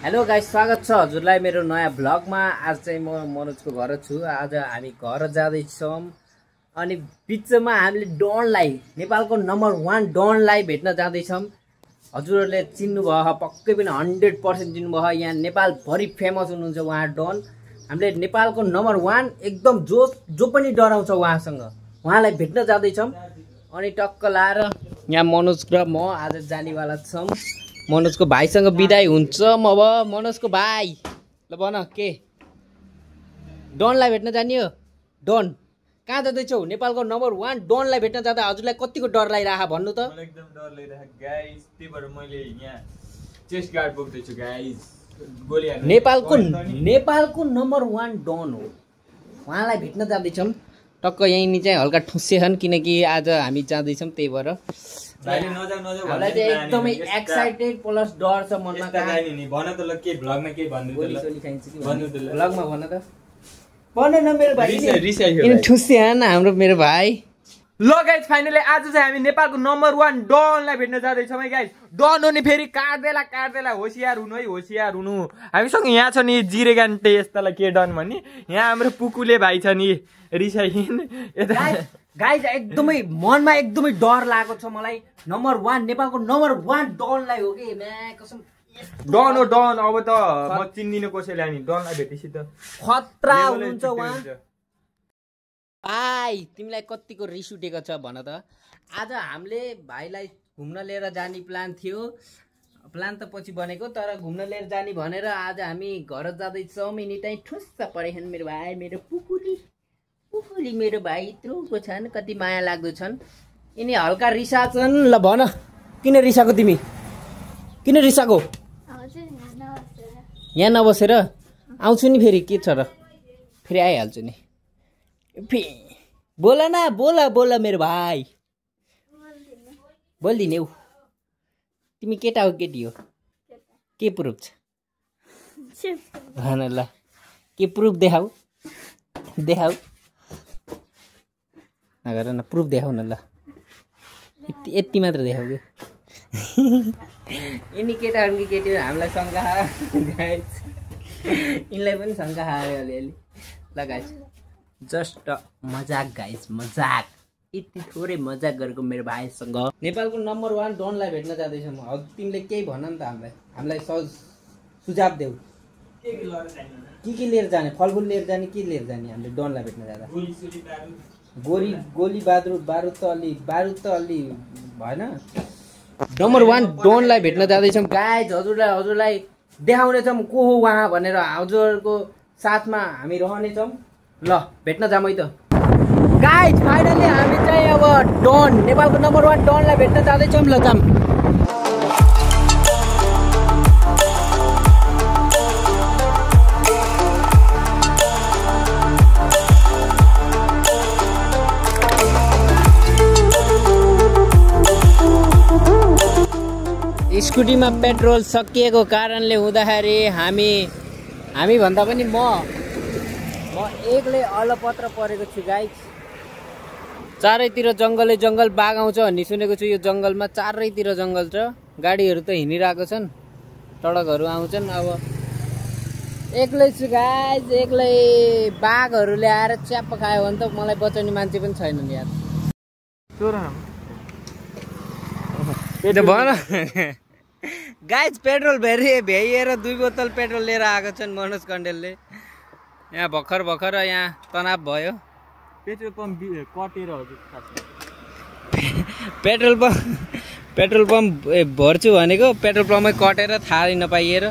Hello guys, स्वागत छ हजुरलाई मेरो नयाँ भ्लगमा। आज चाहिँ म मनोजको घर छु। आज हामी घर जाँदैछौँ अनि बिचमा हामीले डनलाई, नेपालको नम्बर 1 डनलाई भेट्न जाँदैछौँ। हजुरहरूले चिन्नुभयो, पक्कै पनि 100% चिन्नुभयो। यहाँ नेपालभरि फेमस हुनुहुन्छ उहाँ डन। हामीले नेपालको नम्बर 1 एकदम जो पनि डराउँछ उहाँसँग, उहाँलाई भेट्न जाँदैछौँ। अनि टक्क लाएर यहाँ मनोज र म आज जानेवाला छौँ। मनोजको भाइसँग बिदाई हुन्छ अब। मनोजको भाइ ल भन के डनलाई भेट्न जाने हो? डन कहाँ जाँदैछौ? नेपालको नम्बर 1 डनलाई भेट्न जाँदा हजुरलाई कतिको डर लागिरह भन्नु त? एकदम डर लागिरह गाइस। त्यही भएर मैले यहाँ चेस्ट गार्ड बोक्दै छु गाइस। गोली हाल्नु नेपालको नम्बर 1 डन हो, उहाँलाई भेट्न जाँदैछौँ। टक्क यहीँ चाहिँ हल्का ठुस्से छन् किनकि आज हामी जाँदैछौँ। त्यही भएर हामीलाई चाहिँ एकदमै एक्साइटेड प्लस डर छ मनमा। भन त ल के भ्लगमा के भन्नु त ल? भ्लगमा भन त। भन न मेरो भाइ, ठुस्से हान हाम्रो मेरो भाइ। ल गाइस, फाइनली आज चाहिँ हामी नेपालको नम्बर 1 डनलाई भेट्न जाँदैछौँ है गाइस। डन हो नि फेरि काट्देला होसियार हुनु है, होसियार हुनु। हामीसँग यहाँ छ नि जिरेगान्टे यस्तालाई के डन भन्ने। यहाँ हाम्रो पुकुले भाइ छ नि रिसाइन। गाइज एकदमै मनमा एकदमै डर लागेको छ मलाई। नम्बर 1 नेपालको नम्बर 1 डनलाई हो कि कसम। डन हो डन। अब त म चिन्दिनँ कसैलाई नि। डनलाई भेटेपछि त खतरा हुनुहुन्छ उहाँ। भाइ तिमीलाई कतिको रिस उठेको छ भन त? आज हामीले भाइलाई घुम्न लिएर जाने प्लान थियो। प्लान त पछि बनेको, तर घुम्न लिएर जाने भनेर आज हामी घर जाँदैछौँ। यिनी चाहिँ ठुस्स परेछन् मेरो भाइ, मेरो पुकुली मेरो भाइ यत्रोको छन्, कति माया लाग्दो छन्। यिनी हल्का रिसा छन्। ल भन किन रिसाको तिमी? किन रिसाको? यहाँ नबसेर आउँछु नि फेरि, के छ र? फेरि आइहाल्छु नि। बोल न, बोल मेरो भाइ। बोल्दिने हौ। तिमी केटा हो केटी हो? के प्रुफ छ भन ल। के प्रुफ देखाऊ नगर न, प्रुफ देखाउ न ल। यति मात्र देखाउ कि यिनी केटाहरू कि केटी हामीलाई शङ्का यिनलाई पनि शङ्का आयो अलिअलि। ल गाइस, जस्ट मजाक गाइस, मजाक। यति थोरै मजाक गरेको मेरो भाइसँग। नेपालको नम्बर 1 डनलाई भेट्न जाँदैछौँ। तिमीले केही भन नि त हामीलाई सुझाव देऊ। के लिएर जाने? फलफुल लिएर जाने, के लिएर जाने हामीले डनलाई भेट्न जाँदा? गोली बारुद त अलि भएन। नम्बर 1 डनलाई भेट्न जाँदैछौँ गाइज। हजुरलाई देखाउनेछौँ को हो उहाँ भनेर। हजुरको साथमा हामी रहनेछौँ। ल भेट्न जाऊँ है त गाइज। फाइनली हामी चाहिँ अब डन, नेपालको नम्बर 1 डनलाई भेट्न जाँदैछौँ। ल जाऊँ। स्कुटीमा पेट्रोल सकिएको कारणले हुँदाखेरि हामी भन्दा पनि म एक्लै अलपत्र परेको छु गाइस। चारैतिर जङ्गल बाघ आउँछ भन्ने सुनेको छु। यो जङ्गलमा चारैतिर जङ्गल छ। गाडीहरू त हिँडिरहेको छन्, सडकहरू आउँछन्। अब एक्लै छु गाइस, एक्लै। बाघहरूले आएर च्याप्प खायो भने त मलाई बचाउने मान्छे पनि छैन नि यार। भन गाइज, पेट्रोल भ्याइएर 2 बोतल पेट्रोल लिएर आएको छन् मनोज कण्डेलले। यहाँ भर्खर यहाँ तनाव भयो। पेट्रोल पम्प कटेर पेट्रोल पम्प भर्छु भनेको पेट्रोल पम्पमै कटेर थाहै नपाइएर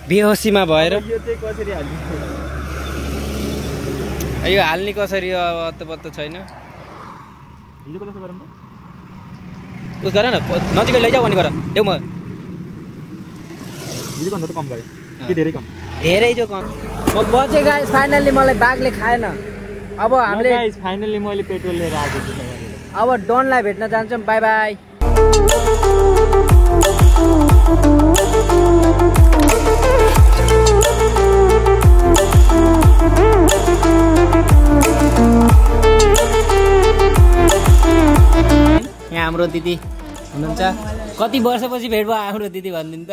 बेहोसीमा भएर। यो हाल्ने कसरी अत्तो छैन। उस गर न, नजिकै लैजाऊ भने गर देऊ। म धेरै जो कम म बचे गाइस। फाइनल्ली मलाई बाघले खाएन। अब हामीले फाइनल्ली मैले पेट्रोल लिएर आएको छु। अब डनलाई भेट्न जान्छौँ। By by. यहाँ हाम्रो दिदी हुनुहुन्छ। कति वर्षपछि भेट भयो हाम्रो दिदी भनिदिनु त?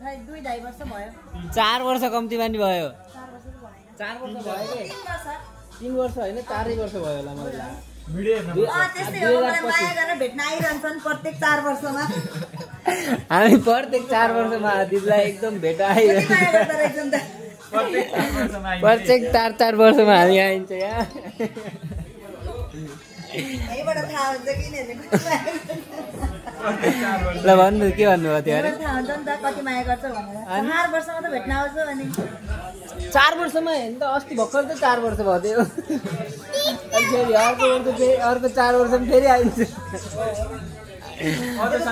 2-2.5 वर्ष भयो 4 वर्ष कम्तीमा नि भयो 4 वर्ष भयो के 3 वर्ष होइन 4 वर्ष भयो होला मलाई लाग्छ त्यस्तै हो मलाई माया गरेर भेट्न आइरहन्छन् प्रत्येक 4 वर्षमा हामी प्रत्येक 4 वर्षमा दिदीलाई एकदम भेट आइरहेको माया गर्दा रहेछन् त प्रत्येक 4 वर्षमा हामी आइन्छ यहाँ यहीबाट थाहा हुन्छ कि यिनीहरूले ल भन्नु के भन्नुभयो थियो अरे थाहा हुन्छ नि त कति माया गर्छ भनेर 4 वर्षमा त भेट्न आउँछ अनि 4 वर्षमा हेर्नु त अस्ति भर्खर त 4 वर्ष भयो त्यो अनि फेरि अर्को 4 वर्षमा फेरि आइन्छ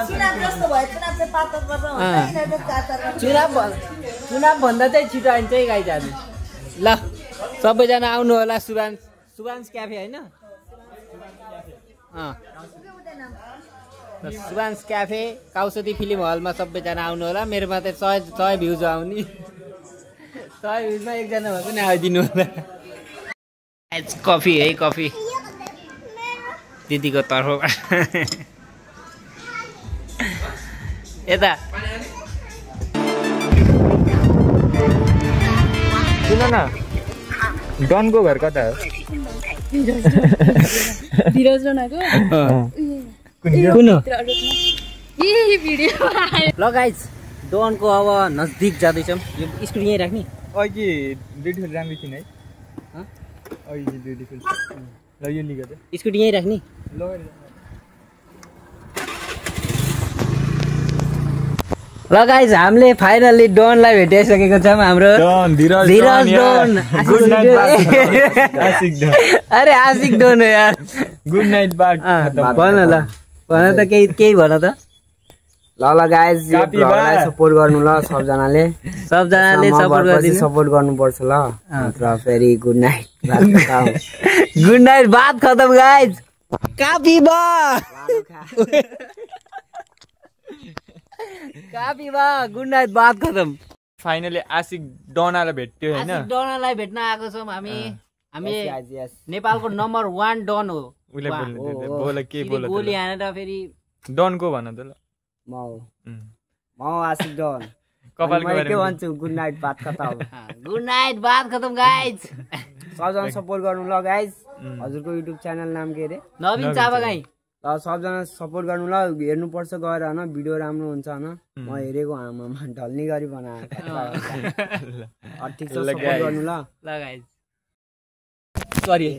चुनाव जस्तो भयो चुनाव चाहिँ 5 वर्ष हुन्छ यिनीहरू 4 चुनाव भन्दा चाहिँ छिटो आइन्छ है गाइज हामी ल सबैजना आउनु होला सुभान्स क्याफे होइन सुभान्स क्याफे काउसती फिल्म हलमा सबैजना आउनु होला मेरोमा त 100 भ्युज आउने 100 भ्युजमा एकजना भए पनि आइदिनु होला कफी है कफी दिदीको तर्फबाट यता सुन न डनको घर कता हो धीरज राणाको कुन ल गाइज डनको अब नजदिक जाँदैछौँ यो स्कुटी यहीँ राख्ने अघि ब्युटिफुल राम्रो थिएन है अघि ब्युटिफुल ल यो लिएको त स्कुटी यहीँ राख्ने ल गाइज हामीले फाइनली डनलाई भेटाइसकेको छौँ हाम्रो धीरज डन अरे आशिक डन हो यार गुड नाइट बाग भन ल भन त केही भन त ल गाइज यो भ्लगलाई सपोर्ट गर्नु ल सबजनाले सपोर्ट गर्नुपर्छ ल र फेरि गुड नाइट गुड नाइट बात खतम गाइज काफी बा गुड नाइट बात खतम फाइनली आशिक डनालाई भेट्यो हैन डनलाई भेट्न आएको छौँ हामी नेपालको नम्बर 1 डन हो उले बोले के बोले गोली हानेर फेरि डनको भन त ल म आशिक डन कपालको के भन्छु गुड नाइट बात खतम गुड नाइट बात खतम गाइज सबजना सपोर्ट गर्नु ल गाइज हजुरको युट्युब च्यानल नाम के रे नवीन चाबागाई ल सबजना सपोर्ट गर्नु ल हेर्नुपर्छ गएर होइन भिडियो राम्रो हुन्छ होइन म हेरेको आमामा ढल्ने गरी बनाएको ठिक छ सपोर्ट गर्नु ल गाइज सरी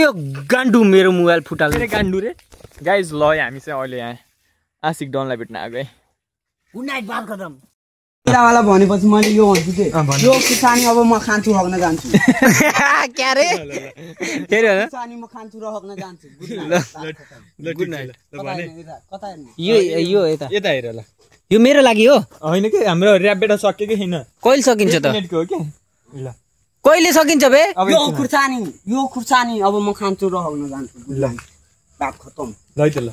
यो गान्डु मेरो मोबाइल फुटाल्छ गान्डु रे गाइज ल हामी चाहिँ अहिले यहाँ आशिक डनलाई भेट्न आएको है गुड नाइट बात खतम वाला भनेपछि मैले यो भन्छु के यो खुर्सानी अब म खान्छु हग्न जान्छु क्या रे फेरि खुर्सानी म खान्छु र हग्न जान्छु गुड नाइट कता यो यता हेर ल यो मेरो लागि हो होइन के हाम्रो र्याप बेटा सक्यो कि छैन कहिले सकिन्छ त मिनेटको हो के ल कहिले सकिन्छ बे यो खुर्सानी अब म खान्छु र हग्न जान्छु ल बात खतम ल त ल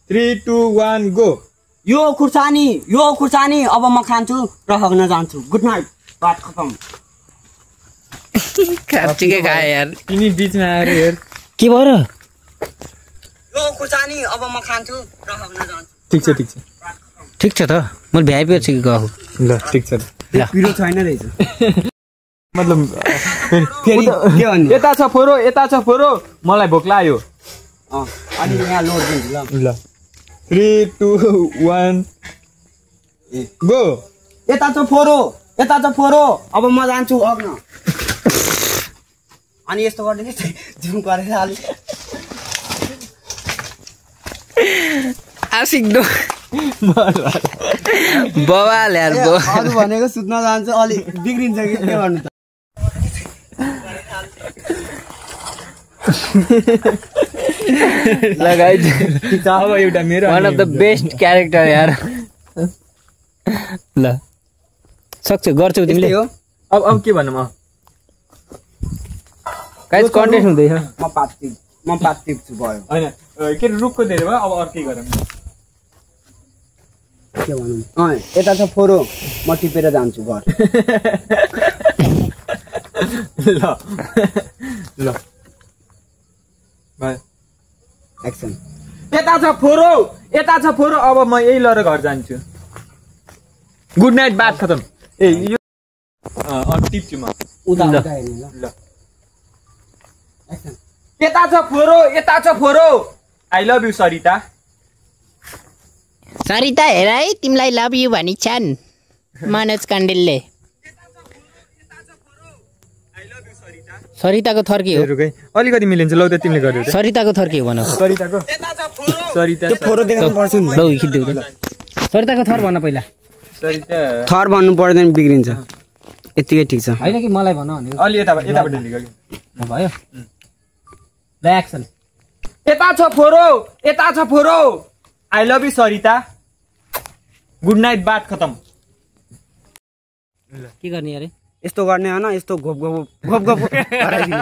3 2 1 गो यो खुर्सानी अब म खान्छु र हग्न जान्छु गुड नाइट बात खतम ठिकै खाए यार तिमी बीचमा आएर हेर के भयो र यो खुर्सानी अब म खान्छु र हग्न जान्छु ठिक छ त म भ्याइपी छु कि गएको ल ठिक छ ल पिरो छैन रहेछ मतलब फेरि के भन्ने यता छ फोरो मलाई भोक लाग्यो अनि यहाँ लोड दिन्छु ल 3 2 1 गो यता छ फोरो अब म जान्छु हग्न अनि यस्तो गर्दै जुम गरेर अलि आशिक डो बवाल यार अरु भनेको सुत्न जान्छु अलि बिग्रिन्छ कि के गर्नु त लगाइज अब एउटा मेरो one of the best character यार ल सक्छौ गर्छौ तिमीले अब के भन्नु म गाइस कन्टेन्ट हुँदैछ म पात टिप्छु भयो हैन के रुखको धेरै भयो अब अर्कै गरौँ के भनौँ यता छ फोरो म टिपेर जान्छु घर ल भाइ एक्सन यता छ फोरो अब म यही लएर घर जान्छु गुड नाइट बात खतम ए यो टिप्छु म उता हेर्नु ल एक्सन यता छ फोरो I love you Sarita Sarita हेर है तिमीलाई लभ यु भनिन्छन् मनोज कण्डेलले सरिताको थर के हो अलिकति मिलिन्छ लौ त तिमीले गर्यौ सरिताको थर के हो भन सरिताको सरिता फोरो देखाउनु पर्छ नि लौ खिच्देऊ त सरिताको थर भन पहिला सरिता थर भन्नु पर्दैन बिग्रिन्छ यतिकै ठिक छ होइन कि मलाई भन भनेको अलि यताबाट लिएको भयो ल एक्सन यता छ फोरो I love you Sarita good night बात खतम के गर्ने अरे यस्तो गर्ने हैन यस्तो घोप गराइदिने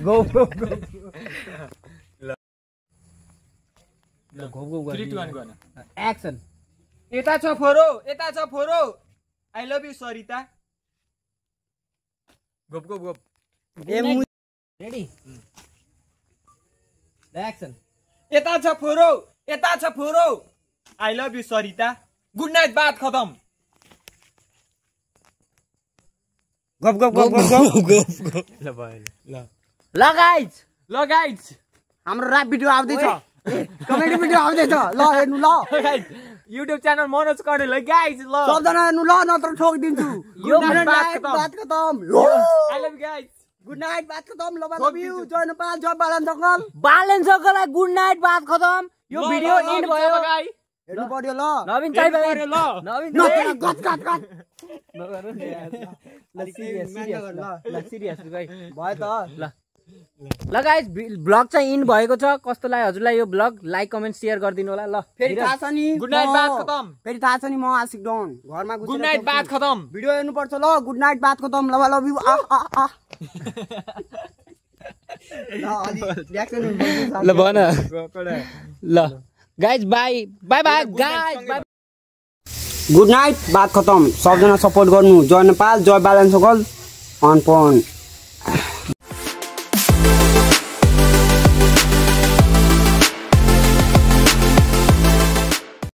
घोप गर्ने एक्सन यता छ फोरो आई लभ यु सरिता गप ए रेडी ल एक्सन यता छ फोरो I love you Sarita good night बात खतम गप ल गाइज हाम्रो र्याप भिडियो आउँदैछ कमेडी भिडियो आउँदैछ ल हेर्नु ल YouTube channel Manoj Kandel guys ल सबजना हेर्नु ल नत्र ठोकिदिन्छु यो गुड नाइट बात खतम। बात खतम I love you guys good night बात खतम ल लभ यु जय नेपाल जय बालन जंगल बालन जंगललाई गुड नाइट बात खतम यो भिडियो एन्ड भयो हेर्नु पर्यो ल नवीन चाहिँ भयो ल नवीन गत सिरियस भयो त ल गाइज ब्लग चाहिँ इन भएको छ कस्तो लाग्यो हजुरलाई यो ब्लग लाइक कमेन्ट शेयर गरिदिनु होला ल फेरि थाहा छ नि गुड नाइट बात खतम फेरि थाहा छ नि म आशिक डन घरमा गुड नाइट बात खतम भिडियो हेर्नु पर्छ ल गुड नाइट बात खतम ल लभ यु ल भन ल guys by by by guys by good night बात खतम सबजना सपोर्ट गर्नु जय नेपाल जय बालन सकल अनपन